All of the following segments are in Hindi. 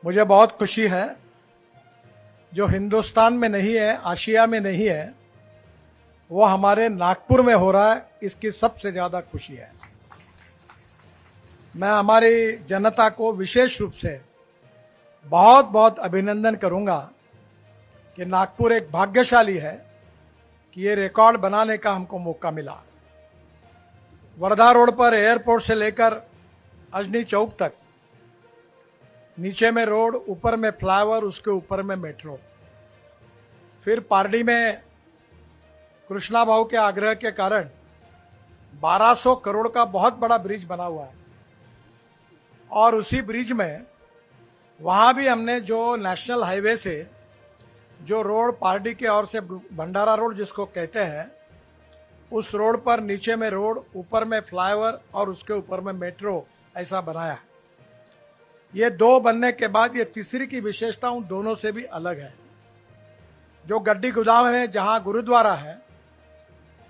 मुझे बहुत खुशी है, जो हिंदुस्तान में नहीं है, आशिया में नहीं है, वो हमारे नागपुर में हो रहा है। इसकी सबसे ज्यादा खुशी है। मैं हमारी जनता को विशेष रूप से बहुत बहुत अभिनंदन करूंगा कि नागपुर एक भाग्यशाली है कि ये रिकॉर्ड बनाने का हमको मौका मिला। वर्धा रोड पर एयरपोर्ट से लेकर अजनी चौक तक, नीचे में रोड, ऊपर में फ्लाईओवर, उसके ऊपर में मेट्रो। फिर पारडी में कृष्णा भाऊ के आग्रह के कारण 1200 करोड़ का बहुत बड़ा ब्रिज बना हुआ है। और उसी ब्रिज में वहां भी हमने जो नेशनल हाईवे से जो रोड पारडी के ओर से भंडारा रोड जिसको कहते हैं, उस रोड पर नीचे में रोड, ऊपर में फ्लाईओवर और उसके ऊपर में मेट्रो ऐसा बनाया है। ये दो बनने के बाद ये तीसरी की विशेषता उन दोनों से भी अलग है। जो गड्डी गोदाम है, जहां गुरुद्वारा है,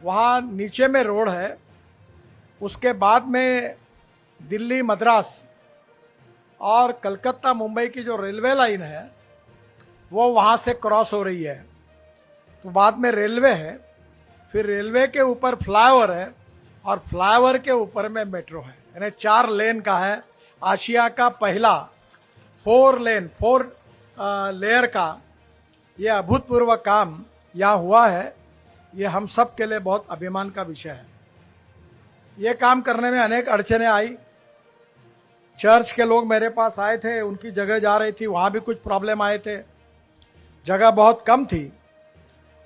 वहां नीचे में रोड है, उसके बाद में दिल्ली, मद्रास और कलकत्ता, मुंबई की जो रेलवे लाइन है वो वहां से क्रॉस हो रही है। तो बाद में रेलवे है, फिर रेलवे के ऊपर फ्लाईओवर है और फ्लाईओवर के ऊपर में मेट्रो है। यानी 4 लेन का है। आशिया का पहला 4 लेयर का ये अभूतपूर्व काम यहाँ हुआ है। ये हम सब के लिए बहुत अभिमान का विषय है। ये काम करने में अनेक अड़चने आई। चर्च के लोग मेरे पास आए थे, उनकी जगह जा रही थी, वहां भी कुछ प्रॉब्लम आए थे, जगह बहुत कम थी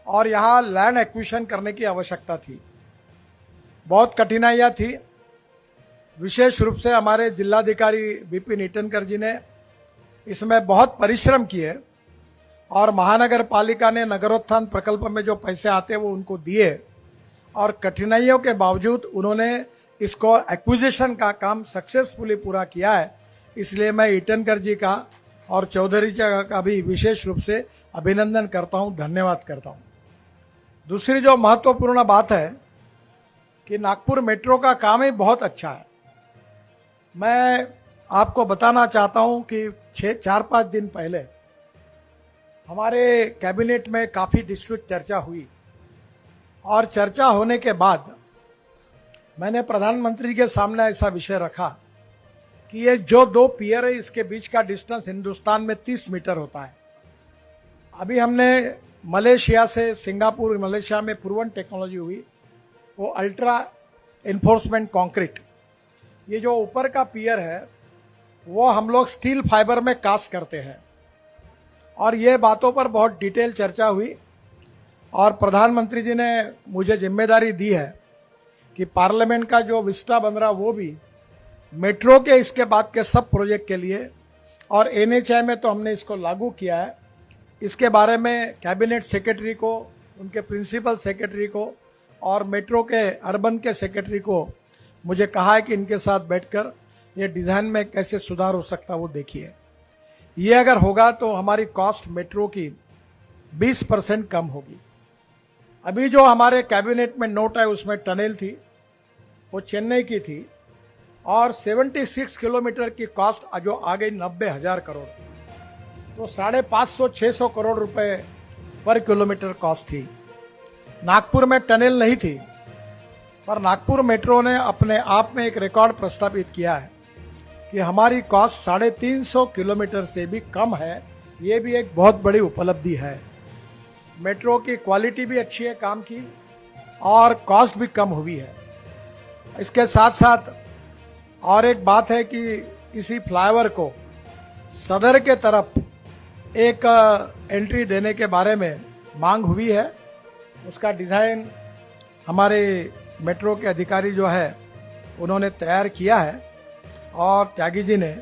और यहाँ लैंड एक्विजिशन करने की आवश्यकता थी। बहुत कठिनाइयाँ थी। विशेष रूप से हमारे जिलाधिकारी विपिन ईटनकर जी ने इसमें बहुत परिश्रम किए और महानगर पालिका ने नगरोत्थान प्रकल्प में जो पैसे आते वो उनको दिए और कठिनाइयों के बावजूद उन्होंने इसको एक्विजिशन का काम सक्सेसफुली पूरा किया है। इसलिए मैं ईटनकर जी का और चौधरी जी का भी विशेष रूप से अभिनंदन करता हूं, धन्यवाद करता हूं। दूसरी जो महत्वपूर्ण बात है कि नागपुर मेट्रो का काम ही बहुत अच्छा है। मैं आपको बताना चाहता हूं कि 4-5 दिन पहले हमारे कैबिनेट में काफी विस्तृत चर्चा हुई और चर्चा होने के बाद मैंने प्रधानमंत्री के सामने ऐसा विषय रखा कि ये जो 2 पियर है, इसके बीच का डिस्टेंस हिंदुस्तान में 30 मीटर होता है। अभी हमने मलेशिया से, सिंगापुर, मलेशिया में प्रूवन टेक्नोलॉजी हुई, वो अल्ट्रा इन्फोर्समेंट कंक्रीट। ये जो ऊपर का पियर है वो हम लोग स्टील फाइबर में कास्ट करते हैं और ये बातों पर बहुत डिटेल चर्चा हुई और प्रधानमंत्री जी ने मुझे जिम्मेदारी दी है कि पार्लियामेंट का जो विस्टा बन रहा वो भी मेट्रो के इसके बाद के सब प्रोजेक्ट के लिए, और एनएचआई में तो हमने इसको लागू किया है। इसके बारे में कैबिनेट सेक्रेटरी को, उनके प्रिंसिपल सेक्रेटरी को और मेट्रो के अर्बन के सेक्रेटरी को मुझे कहा है कि इनके साथ बैठकर ये डिजाइन में कैसे सुधार हो सकता है वो देखिए। ये अगर होगा तो हमारी कॉस्ट मेट्रो की 20% कम होगी। अभी जो हमारे कैबिनेट में नोट है उसमें टनल थी, वो चेन्नई की थी और 76 किलोमीटर की कॉस्ट जो आ गई 90,000 करोड़। तो 550-600 करोड़ रुपए पर किलोमीटर कॉस्ट थी। नागपुर में टनल नहीं थी, पर नागपुर मेट्रो ने अपने आप में एक रिकॉर्ड प्रस्तावित किया है कि हमारी कॉस्ट 350 किलोमीटर से भी कम है। ये भी एक बहुत बड़ी उपलब्धि है। मेट्रो की क्वालिटी भी अच्छी है काम की और कॉस्ट भी कम हुई है। इसके साथ साथ और एक बात है कि इसी फ्लाईओवर को सदर के तरफ एक एंट्री देने के बारे में मांग हुई है। उसका डिज़ाइन हमारे मेट्रो के अधिकारी जो है उन्होंने तैयार किया है और त्यागी जी ने,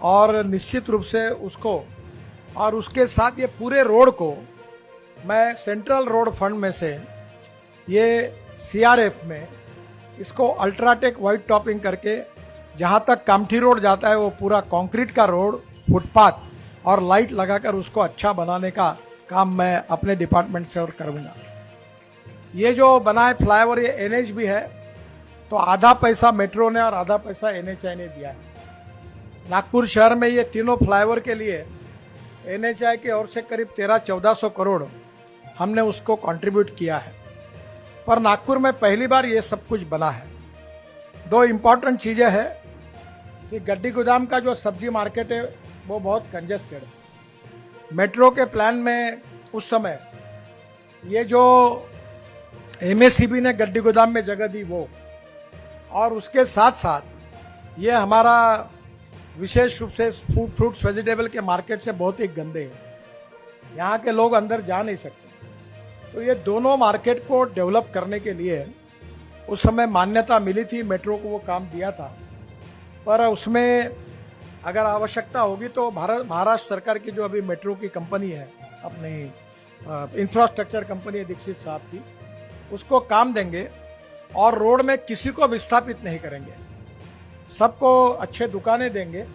और निश्चित रूप से उसको और उसके साथ ये पूरे रोड को मैं सेंट्रल रोड फंड में से ये सीआरएफ में इसको अल्ट्राटेक वाइट टॉपिंग करके जहां तक कामठी रोड जाता है वो पूरा कंक्रीट का रोड, फुटपाथ और लाइट लगाकर उसको अच्छा बनाने का काम मैं अपने डिपार्टमेंट से और करूंगा। ये जो बना है फ्लाईओवर, ये एनएच भी है, तो आधा पैसा मेट्रो ने और आधा पैसा एनएचआई ने दिया है। नागपुर शहर में ये तीनों फ्लाईओवर के लिए एनएचआई की ओर से करीब 1300-1400 करोड़ हमने उसको कंट्रीब्यूट किया है। पर नागपुर में पहली बार ये सब कुछ बना है। दो इम्पॉर्टेंट चीज़ें हैं कि गड्डी गोदाम का जो सब्जी मार्केट है वो बहुत कंजेस्टेड है। मेट्रो के प्लान में उस समय ये जो एमएससीबी ने गड्डी गोदाम में जगह दी वो, और उसके साथ साथ ये हमारा विशेष रूप से फ्रूट्स वेजिटेबल के मार्केट से बहुत ही गंदे हैं, यहाँ के लोग अंदर जा नहीं सकते। तो ये दोनों मार्केट को डेवलप करने के लिए उस समय मान्यता मिली थी, मेट्रो को वो काम दिया था। पर उसमें अगर आवश्यकता होगी तो महाराष्ट्र सरकार की जो अभी मेट्रो की कंपनी है, अपनी इंफ्रास्ट्रक्चर कंपनी है दीक्षित साहब की, उसको काम देंगे और रोड में किसी को विस्थापित नहीं करेंगे, सबको अच्छे दुकानें देंगे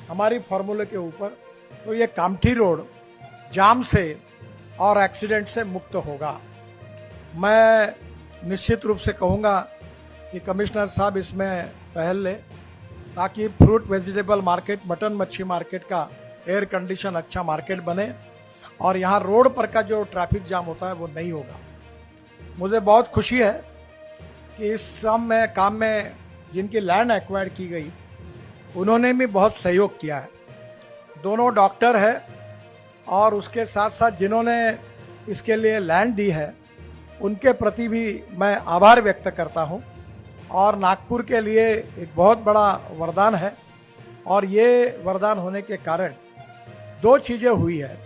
हमारी फॉर्मूले के ऊपर। तो ये कामठी रोड जाम से और एक्सीडेंट से मुक्त होगा। मैं निश्चित रूप से कहूँगा कि कमिश्नर साहब इसमें पहल ले, ताकि फ्रूट वेजिटेबल मार्केट, मटन मच्छी मार्केट का एयर कंडीशन अच्छा मार्केट बने और यहाँ रोड पर का जो ट्रैफिक जाम होता है वो नहीं होगा। मुझे बहुत खुशी है कि इस काम में जिनकी लैंड एक्वायर की गई उन्होंने भी बहुत सहयोग किया है। दोनों डॉक्टर है और उसके साथ साथ जिन्होंने इसके लिए लैंड दी है उनके प्रति भी मैं आभार व्यक्त करता हूं। और नागपुर के लिए एक बहुत बड़ा वरदान है, और ये वरदान होने के कारण दो चीज़ें हुई है।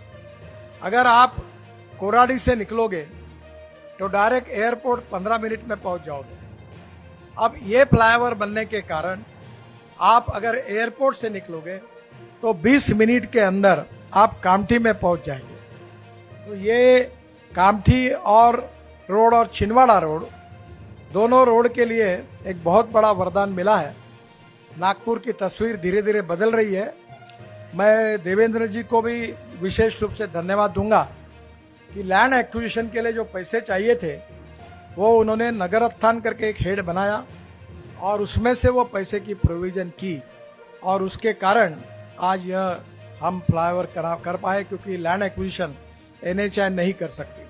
अगर आप कोराडी से निकलोगे तो डायरेक्ट एयरपोर्ट 15 मिनट में पहुंच जाओगे। अब ये फ्लाईओवर बनने के कारण आप अगर एयरपोर्ट से निकलोगे तो 20 मिनट के अंदर आप कामठी में पहुंच जाएंगे। तो ये कामठी और रोड और छिंदवाड़ा रोड, दोनों रोड के लिए एक बहुत बड़ा वरदान मिला है। नागपुर की तस्वीर धीरे धीरे बदल रही है। मैं देवेंद्र जी को भी विशेष रूप से धन्यवाद दूंगा कि लैंड एक्विजिशन के लिए जो पैसे चाहिए थे वो उन्होंने नगर स्थान करके एक हेड बनाया और उसमें से वो पैसे की प्रोविजन की, और उसके कारण आज यह हम फ्लाईओवर कर पाए, क्योंकि लैंड एक्विजिशन एनएचआई नहीं कर सकती।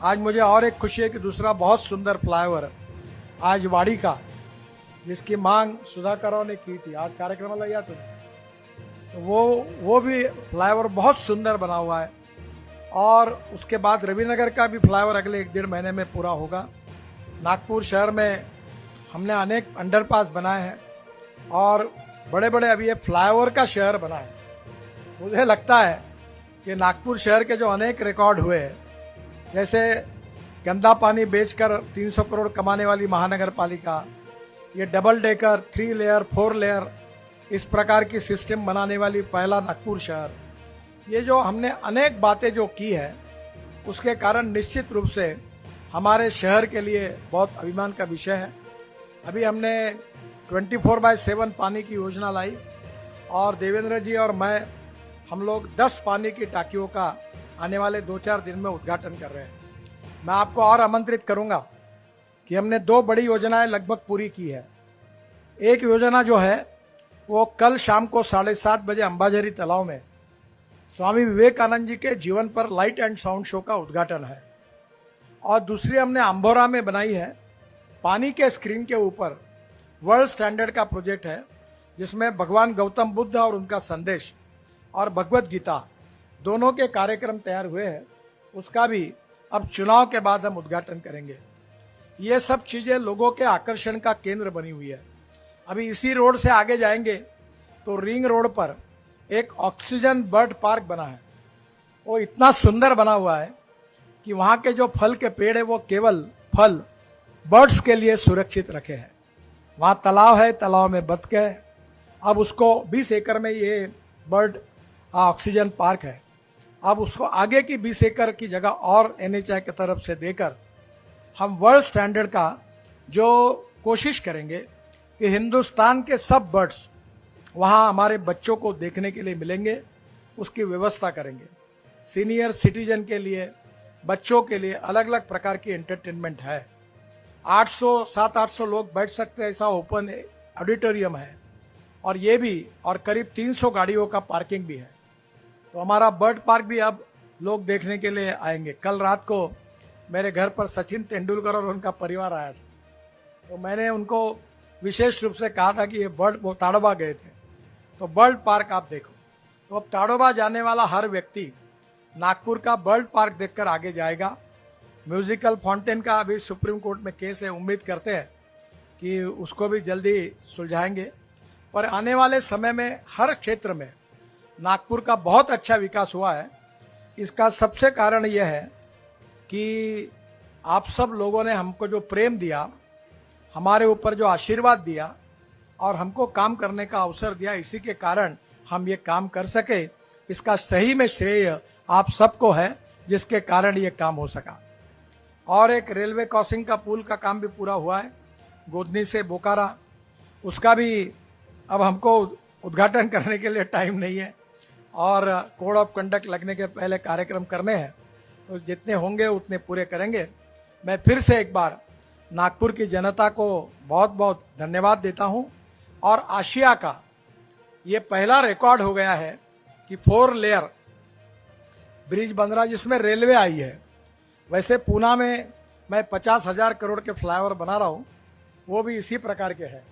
आज मुझे और एक खुशी है कि दूसरा बहुत सुंदर फ्लाईओवर आज वाड़ी का, जिसकी मांग सुधाकरों ने की थी, आज कार्यक्रम लिया तो वो भी फ्लाईओवर बहुत सुंदर बना हुआ है। और उसके बाद रविनगर का भी फ्लाईओवर अगले 1-1.5 महीने में पूरा होगा। नागपुर शहर में हमने अनेक अंडरपास बनाए हैं और बड़े बड़े अभी ये फ्लाईओवर का शहर बना है। मुझे लगता है कि नागपुर शहर के जो अनेक रिकॉर्ड हुए हैं, जैसे गंदा पानी बेचकर 300 करोड़ कमाने वाली महानगर पालिका, ये डबल डेकर 3 लेयर 4 लेयर इस प्रकार की सिस्टम बनाने वाली पहला नागपुर शहर, ये जो हमने अनेक बातें जो की है उसके कारण निश्चित रूप से हमारे शहर के लिए बहुत अभिमान का विषय है। अभी हमने 24/7 पानी की योजना लाई और देवेंद्र जी और मैं, हम लोग 10 पानी की टांकियों का आने वाले 2-4 दिन में उद्घाटन कर रहे हैं। मैं आपको और आमंत्रित करूंगा कि हमने 2 बड़ी योजनाएं लगभग पूरी की है। एक योजना जो है वो कल शाम को 7:30 बजे अंबाझरी तालाब में स्वामी विवेकानंद जी के जीवन पर लाइट एंड साउंड शो का उद्घाटन है, और दूसरी हमने अंबोरा में बनाई है, पानी के स्क्रीन के ऊपर वर्ल्ड स्टैंडर्ड का प्रोजेक्ट है, जिसमें भगवान गौतम बुद्ध और उनका संदेश और भगवत गीता दोनों के कार्यक्रम तैयार हुए हैं। उसका भी अब चुनाव के बाद हम उद्घाटन करेंगे। ये सब चीजें लोगों के आकर्षण का केंद्र बनी हुई है। अभी इसी रोड से आगे जाएंगे तो रिंग रोड पर एक ऑक्सीजन बर्ड पार्क बना है। वो इतना सुंदर बना हुआ है कि वहाँ के जो फल के पेड़ है वो केवल फल बर्ड्स के लिए सुरक्षित रखे हैं। वहाँ तालाब है, तालाब में बतख है। अब उसको 20 एकड़ में ये बर्ड ऑक्सीजन पार्क है। अब उसको आगे की 20 एकड़ की जगह और एनएचआई की तरफ से देकर हम वर्ल्ड स्टैंडर्ड का जो कोशिश करेंगे कि हिंदुस्तान के सब बर्ड्स वहाँ हमारे बच्चों को देखने के लिए मिलेंगे, उसकी व्यवस्था करेंगे। सीनियर सिटीजन के लिए, बच्चों के लिए अलग अलग प्रकार की एंटरटेनमेंट है। 700-800 लोग बैठ सकते हैं, ऐसा ओपन ऑडिटोरियम है। और ये भी, और करीब 300 गाड़ियों का पार्किंग भी है। तो हमारा बर्ड पार्क भी अब लोग देखने के लिए आएंगे। कल रात को मेरे घर पर सचिन तेंदुलकर और उनका परिवार आया था, तो मैंने उनको विशेष रूप से कहा था कि ये वो ताड़ोबा गए थे, तो बर्ड पार्क आप देखो। तो अब ताड़ोबा जाने वाला हर व्यक्ति नागपुर का बर्ड पार्क देखकर आगे जाएगा। म्यूजिकल फाउंटेन का अभी सुप्रीम कोर्ट में केस है, उम्मीद करते हैं कि उसको भी जल्दी सुलझाएंगे। पर आने वाले समय में हर क्षेत्र में नागपुर का बहुत अच्छा विकास हुआ है। इसका सबसे कारण यह है कि आप सब लोगों ने हमको जो प्रेम दिया, हमारे ऊपर जो आशीर्वाद दिया और हमको काम करने का अवसर दिया, इसी के कारण हम ये काम कर सके। इसका सही में श्रेय आप सबको है, जिसके कारण ये काम हो सका। और एक रेलवे क्रॉसिंग का पुल का काम भी पूरा हुआ है, गोधनी से बोकारा। उसका भी अब हमको उद्घाटन करने के लिए टाइम नहीं है और कोड ऑफ कंडक्ट लगने के पहले कार्यक्रम करने हैं, तो जितने होंगे उतने पूरे करेंगे। मैं फिर से एक बार नागपुर की जनता को बहुत बहुत धन्यवाद देता हूं। और आशिया का ये पहला रिकॉर्ड हो गया है कि 4 लेयर ब्रिज बन रहा, जिसमें रेलवे आई है। वैसे पूना में मैं 50,000 करोड़ के फ्लाईओवर बना रहा हूं, वो भी इसी प्रकार के हैं।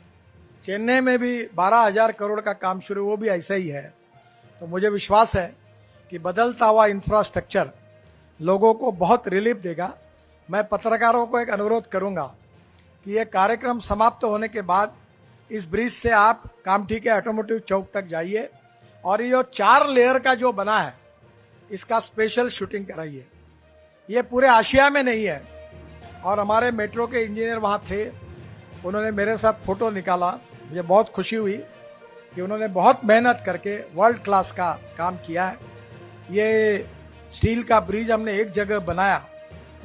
चेन्नई में भी 12,000 करोड़ का काम शुरू, वो भी ऐसा ही है। तो मुझे विश्वास है कि बदलता हुआ इंफ्रास्ट्रक्चर लोगों को बहुत रिलीफ देगा। मैं पत्रकारों को एक अनुरोध करूंगा कि ये कार्यक्रम समाप्त होने के बाद इस ब्रिज से आप कामठी के ऑटोमोटिव चौक तक जाइए और ये 4 लेयर का जो बना है, इसका स्पेशल शूटिंग कराइए। ये पूरे आशिया में नहीं है। और हमारे मेट्रो के इंजीनियर वहाँ थे, उन्होंने मेरे साथ फोटो निकाला। मुझे बहुत खुशी हुई कि उन्होंने बहुत मेहनत करके वर्ल्ड क्लास का काम किया है। ये स्टील का ब्रिज हमने एक जगह बनाया,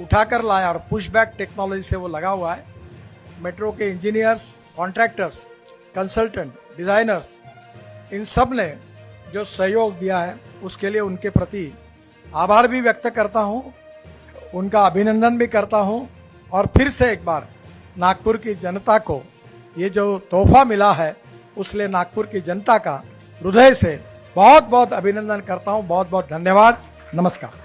उठाकर लाया और पुशबैक टेक्नोलॉजी से वो लगा हुआ है। मेट्रो के इंजीनियर्स, कॉन्ट्रैक्टर्स, कंसल्टेंट, डिजाइनर्स, इन सब ने जो सहयोग दिया है उसके लिए उनके प्रति आभार भी व्यक्त करता हूं, उनका अभिनंदन भी करता हूं। और फिर से एक बार नागपुर की जनता को ये जो तोहफा मिला है, उसलिए नागपुर की जनता का हृदय से बहुत बहुत अभिनंदन करता हूं। बहुत बहुत धन्यवाद। नमस्कार।